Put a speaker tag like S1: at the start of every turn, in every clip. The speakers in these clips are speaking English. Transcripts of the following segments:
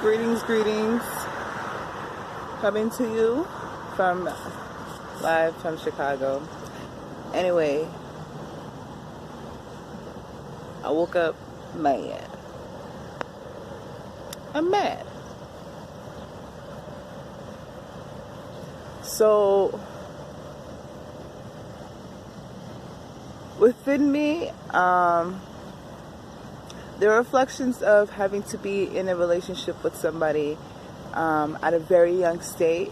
S1: Greetings, greetings. Coming to you from live from Chicago. Anyway, I woke up mad. I'm mad. So within me, the reflections of having to be in a relationship with somebody at a very young state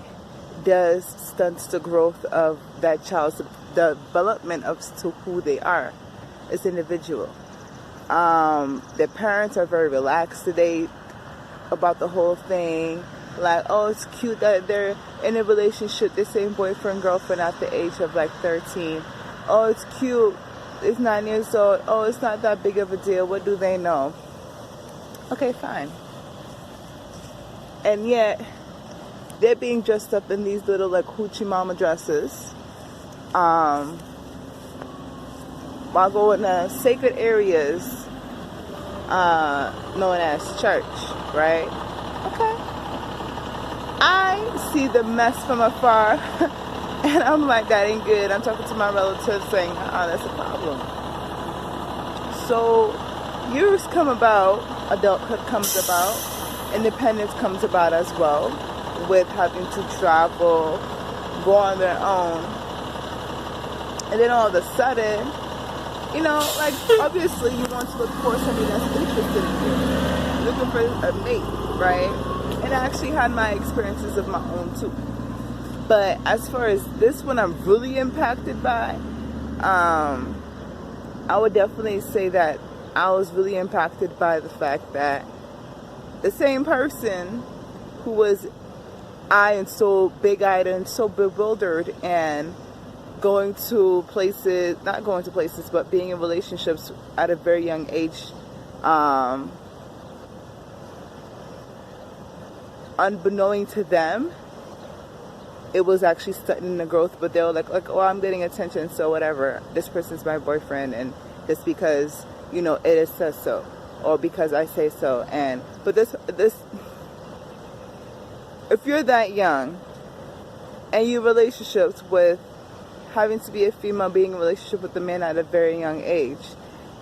S1: does stunts the growth of that child's development of to who they are as an individual. Their parents are very relaxed today about the whole thing. Like, oh, it's cute that they're in a relationship, the same boyfriend, girlfriend at the age of like 13. Oh, it's cute. It's 9 years old. Oh, it's not that big of a deal. What do they know? Okay, fine. And yet, they're being dressed up in these little like hoochie mama dresses. While going to sacred areas known as church, right? Okay. I see the mess from afar. And I'm like, that ain't good. I'm talking to my relatives saying, that's a problem. So years come about, adulthood comes about, independence comes about as well, with having to travel, go on their own. And then all of a sudden, you know, like obviously you want to look for somebody that's interested in you, looking for a mate, right? And I actually had my experiences of my own too. But as far as this one I'm really impacted by, I would definitely say that I was really impacted by the fact that the same person who was and so big-eyed and so bewildered and going to places, not going to places, but being in relationships at a very young age, unbeknown to them, it was actually stunting the growth, but they were like, oh, I'm getting attention, so whatever. This person's my boyfriend, and just because, you know, it is says so, or because I say so. But this, if you're that young, and you relationships with having to be a female, being in a relationship with a man at a very young age,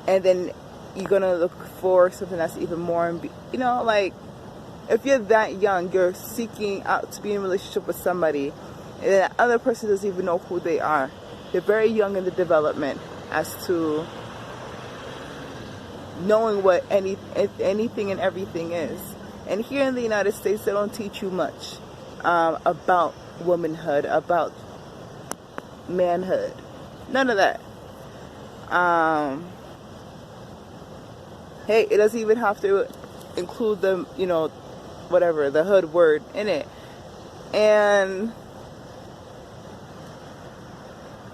S1: and then you're gonna look for something that's even more, you know, like, if you're that young, you're seeking out to be in a relationship with somebody, and that other person doesn't even know who they are. They're very young in the development as to knowing what anything and everything is. And here in the United States, they don't teach you much about womanhood, about manhood. None of that. Hey, it doesn't even have to include the, you know, whatever, the hood word in it. And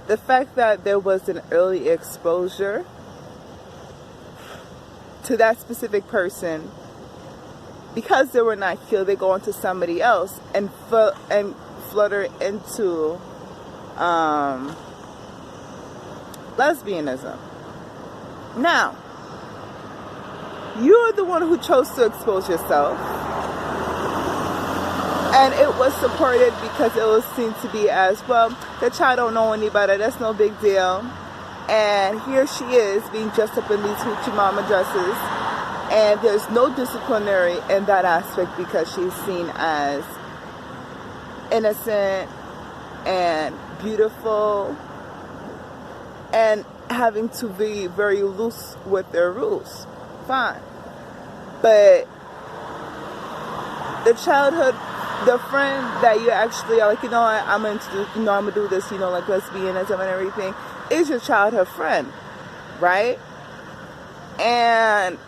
S1: the fact that there was an early exposure to that specific person, because they were not healed, they go on to somebody else and flutter into lesbianism. Now, you're the one who chose to expose yourself, and it was supported because it was seen to be as, well, the child don't know any better, that's no big deal. And here she is being dressed up in these hoochie mama dresses, and there's no disciplinary in that aspect because she's seen as innocent and beautiful and having to be very loose with their rules. Fine. But the childhood, the friend that you actually are like, you know what, I'm gonna do this, you know, like lesbianism and everything, is your childhood friend, right? And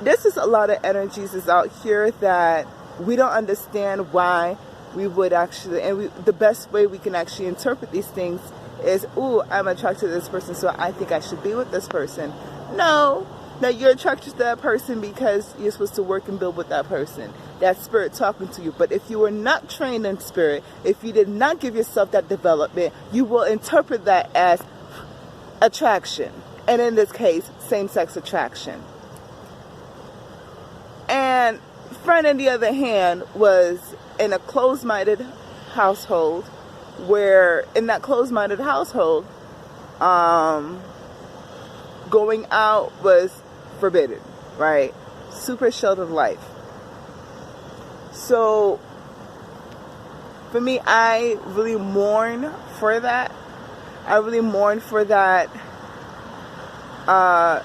S1: this is a lot of energies is out here that we don't understand why we would actually, and the best way we can actually interpret these things is, ooh, I'm attracted to this person, so I think I should be with this person. No, you're attracted to that person because you're supposed to work and build with that person. That spirit talking to you. But if you were not trained in spirit, if you did not give yourself that development, you will interpret that as attraction. And in this case, same-sex attraction. And friend, on the other hand, was in a closed-minded household, where in that closed-minded household, going out was forbidden, right? Super sheltered life. So for me, I really mourn for that. I really mourn for that. I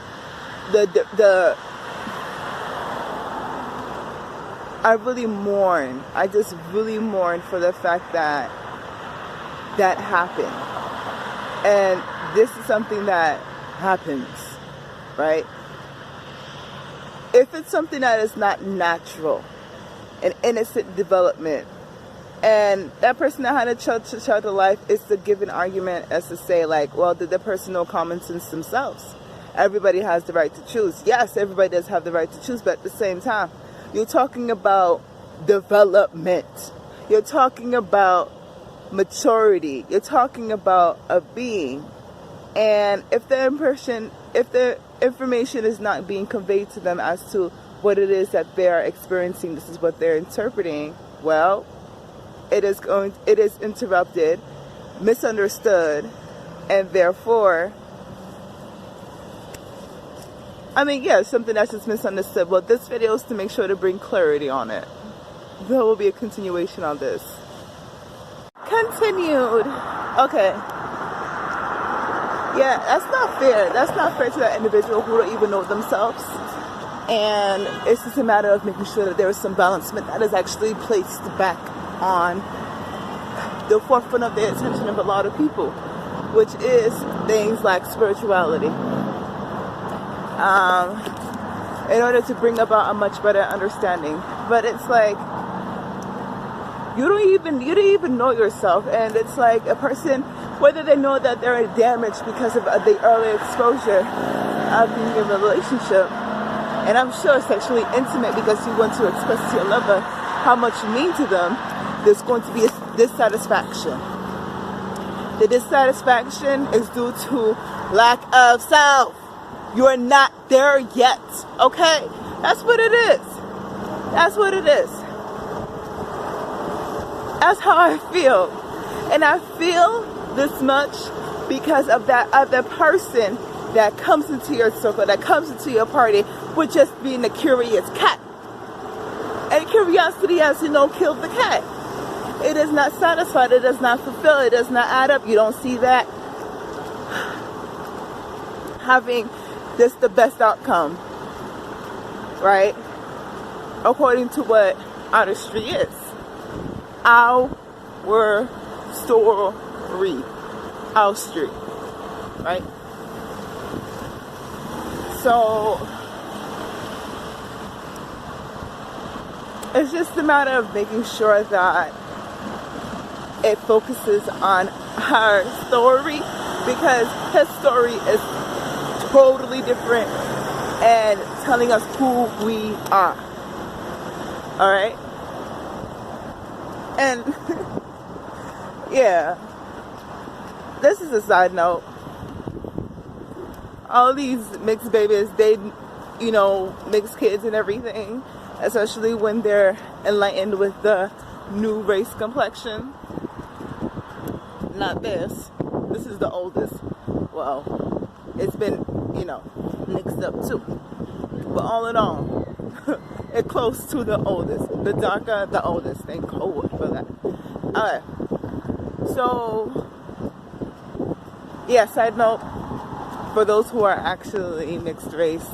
S1: really mourn. I just really mourn for the fact that that happened. And this is something that happens, right? If it's something that is not natural, an innocent development, and that person that had a child life, is to give an argument as to say, like, well, did the person know common sense themselves? Everybody has the right to choose. Yes, everybody does have the right to choose, but at the same time, you're talking about development. You're talking about maturity. You're talking about a being. And if the information is not being conveyed to them as to what it is that they are experiencing, this is what they're interpreting, well, it is interrupted, misunderstood, and therefore, I mean, yeah, something that's just misunderstood. Well, this video is to make sure to bring clarity on it. There will be a continuation on this. Continued. Okay. Yeah, that's not fair. That's not fair to that individual who don't even know themselves. And it's just a matter of making sure that there is some balancement that is actually placed back on the forefront of the attention of a lot of people, which is things like spirituality. In order to bring about a much better understanding. But it's like, you don't even know yourself, and it's like a person, whether they know that they're damaged because of the early exposure of being in a relationship, and I'm sure sexually intimate because you want to express to your lover how much you mean to them, there's going to be a dissatisfaction. The dissatisfaction is due to lack of self. You're not there yet, okay? That's what it is. That's what it is. That's how I feel. And I feel this much because of that other person that comes into your circle, that comes into your party with just being a curious cat. And curiosity, as you know, killed the cat. It is not satisfied. It does not fulfill. It does not add up. You don't see that having this the best outcome, right? According to what artistry is. Our story. Our street. Right? So it's just a matter of making sure that it focuses on her story, because her story is totally different and telling us who we are. Alright? And yeah, this is a side note. All these mixed babies, they, you know, mixed kids and everything, especially when they're enlightened with the new race complexion. Not this. This is the oldest. Well, it's been, you know, mixed up too. But all in all, it's close to the oldest. The darker, the oldest. Thank God for that. Alright. So, yeah, side note, for those who are actually mixed race,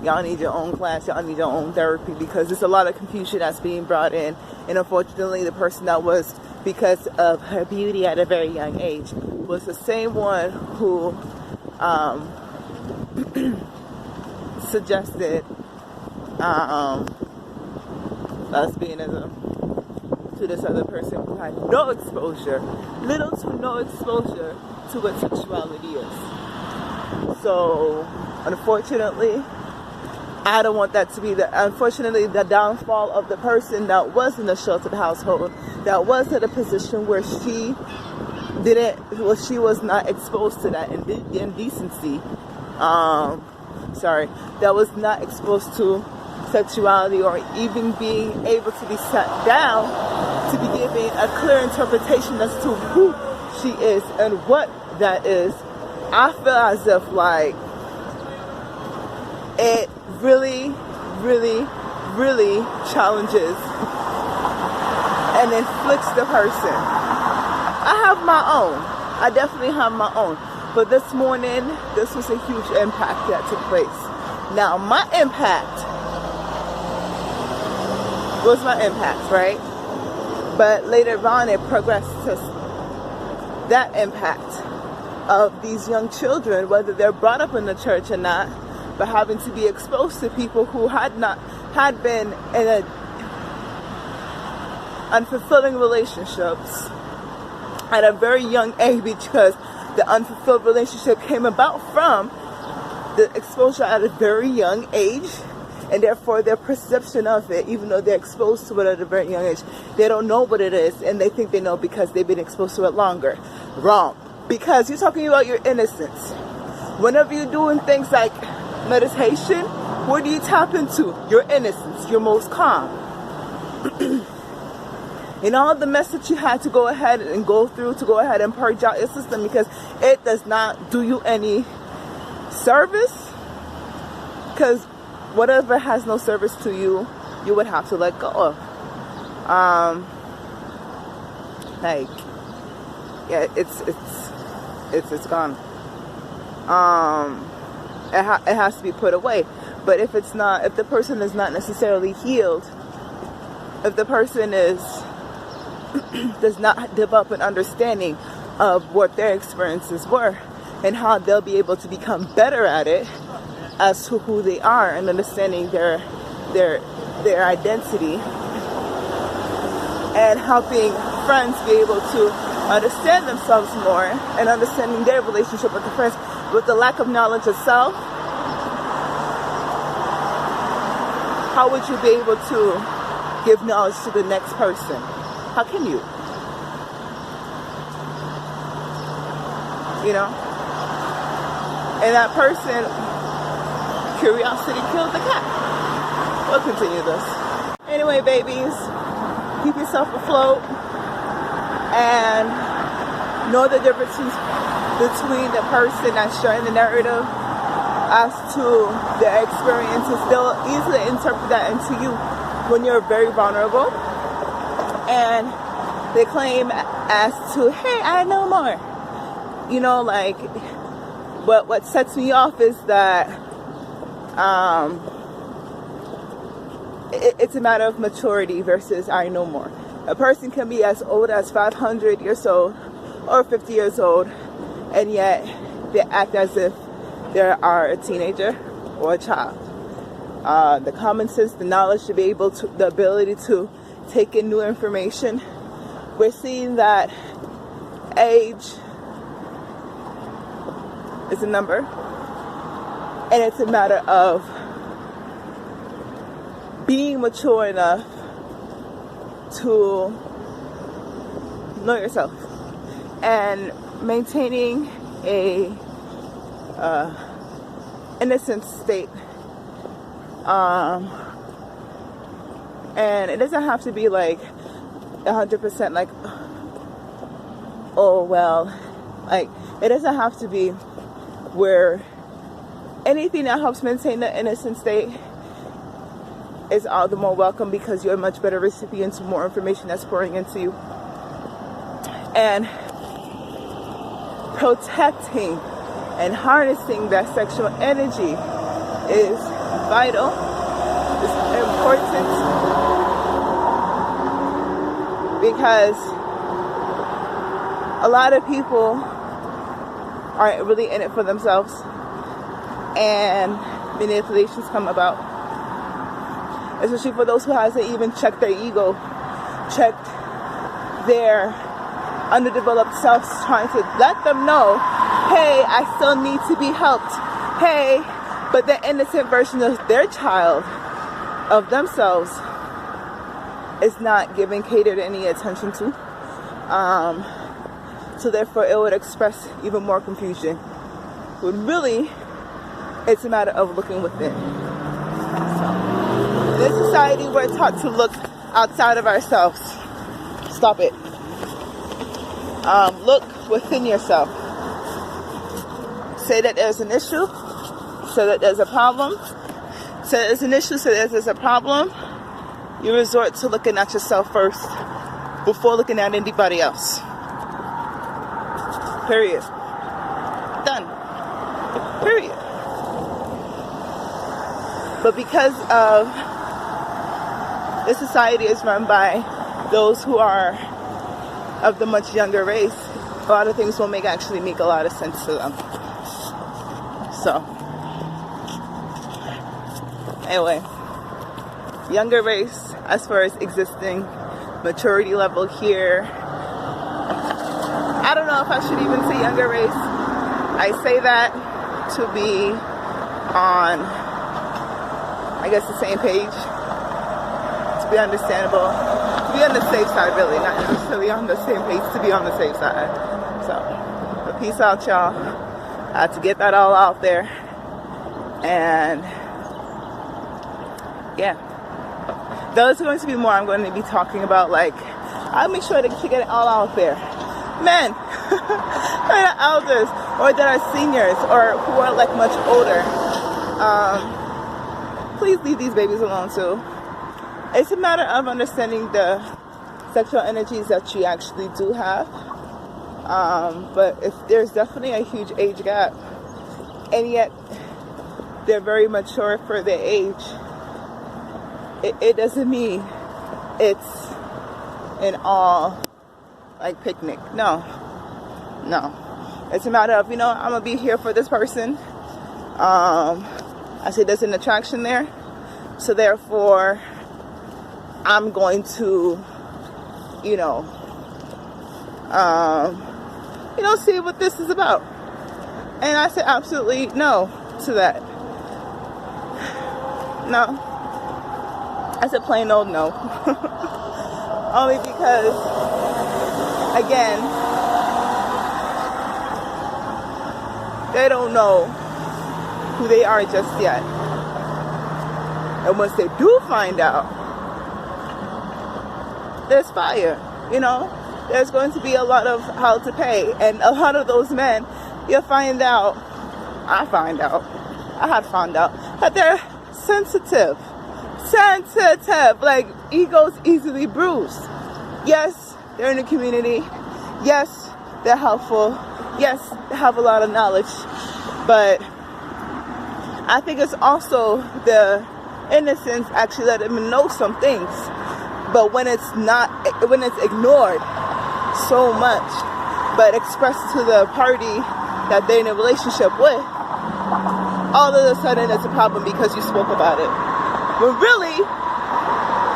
S1: y'all need your own class, y'all need your own therapy, because there's a lot of confusion that's being brought in. And unfortunately, the person that was, because of her beauty at a very young age, was the same one who suggested lesbianism to this other person who had no exposure, little to no exposure to what sexuality is. So, unfortunately, I don't want that to be unfortunately, the downfall of the person that was in a sheltered household, that was at a position where she was not exposed to that indecency. That was not exposed to sexuality, or even being able to be sat down to be given a clear interpretation as to who she is and what that is. I feel as if like it really, really, really challenges and inflicts the person. I have my own. I definitely have my own. But this morning, this was a huge impact that took place. Now, my impact was my impact, right? But later on, it progressed to that impact of these young children, whether they're brought up in the church or not, but having to be exposed to people who had been in a unfulfilling relationships at a very young age, because the unfulfilled relationship came about from the exposure at a very young age, and therefore their perception of it, even though they're exposed to it at a very young age, they don't know what it is, and they think they know because they've been exposed to it longer. Wrong. Because you're talking about your innocence. Whenever you're doing things like meditation, where do you tap into? Your innocence, your most calm. And all the mess that you had to go ahead and go through to go ahead and purge out your system, because it does not do you any service. Because whatever has no service to you, you would have to let go of. Like, yeah, it's gone. It has to be put away. But if the person is not necessarily healed, if the person does not develop an understanding of what their experiences were and how they'll be able to become better at it as to who they are, and understanding their identity, and helping friends be able to understand themselves more, and understanding their relationship with the friends, with the lack of knowledge of self, how would you be able to give knowledge to the next person? How can you? You know? And that person, curiosity killed the cat. We'll continue this. Anyway, babies, keep yourself afloat and know the differences between the person that's sharing the narrative as to their experiences. They'll easily interpret that into you when you're very vulnerable, and they claim as to, hey, I know more. You know, like, what sets me off is that it's a matter of maturity versus I know more. A person can be as old as 500 years old or 50 years old, and yet they act as if they are a teenager or a child. The common sense, the knowledge to be able to, the ability to take in new information. We're seeing that age is a number, and it's a matter of being mature enough to know yourself and maintaining a innocent state. And it doesn't have to be like 100% like, oh well, like it doesn't have to be where anything that helps maintain the innocent state is all the more welcome, because you're a much better recipient to more information that's pouring into you. And protecting and harnessing that sexual energy is vital, it's important, because a lot of people aren't really in it for themselves, and manipulations come about, especially for those who hasn't even checked their ego, checked their underdeveloped selves, trying to let them know, hey, I still need to be helped. Hey, but the innocent version of their child, of themselves, is not given catered any attention to. So therefore it would express even more confusion. When really, it's a matter of looking within. So. society, we're taught to look outside of ourselves. Stop it. Look within yourself. Say that there's an issue. Say that there's a problem. Say that there's an issue. Say that there's a problem. You resort to looking at yourself first before looking at anybody else. Period. Done. Period. But because of this society is run by those who are of the much younger race, a lot of things won't actually make a lot of sense to them. So, anyway, younger race as far as existing maturity level here. I don't know if I should even say younger race. I say that to be on, I guess, the same page, to be understandable, to be on the safe side, really, not necessarily on the same page, to be on the safe side. So, but peace out, y'all. I had to get that all out there, and yeah, those are going to be more I'm going to be talking about. Like, I'll make sure to get it all out there. Men that are elders or that are seniors or who are like much older, please leave these babies alone too. It's a matter of understanding the sexual energies that you actually do have, but if there's definitely a huge age gap, and yet they're very mature for their age, it doesn't mean it's an all like picnic. No. It's a matter of, I'm gonna be here for this person. I say there's an attraction there, so therefore I'm going to, see what this is about. And I say absolutely no to that. No. I said plain old no. Only because, again, they don't know who they are just yet. And once they do find out, there's fire, There's going to be a lot of how to pay. And a lot of those men, I had found out that they're sensitive, like egos easily bruised. Yes, they're in the community. Yes, they're helpful. Yes, they have a lot of knowledge. But I think it's also the innocence actually let them know some things. But when it's ignored so much, but expressed to the party that they're in a relationship with, all of a sudden it's a problem because you spoke about it. But really,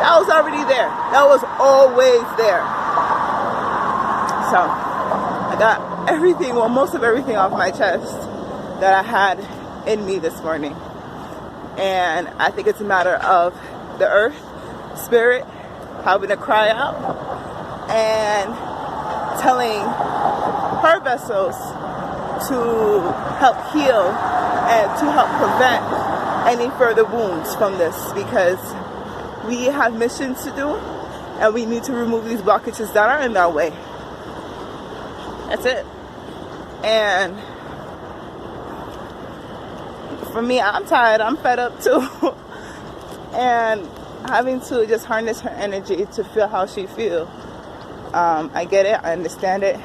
S1: that was already there. That was always there. So, I got most of everything off my chest that I had in me this morning. And I think it's a matter of the earth, spirit, having to cry out and telling her vessels to help heal and to help prevent any further wounds from this, because we have missions to do and we need to remove these blockages that are in our way. That's it. And for me, I'm tired, I'm fed up too. And having to just harness her energy to feel how she feels. I get it, I understand it,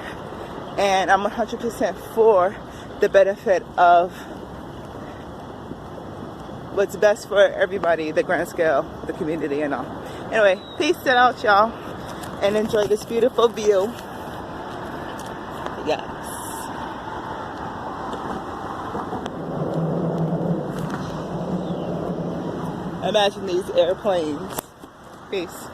S1: and I'm 100% for the benefit of what's best for everybody, the grand scale, the community, and all. Anyway, peace out, y'all, and enjoy this beautiful view. Yes. Imagine these airplanes. Peace.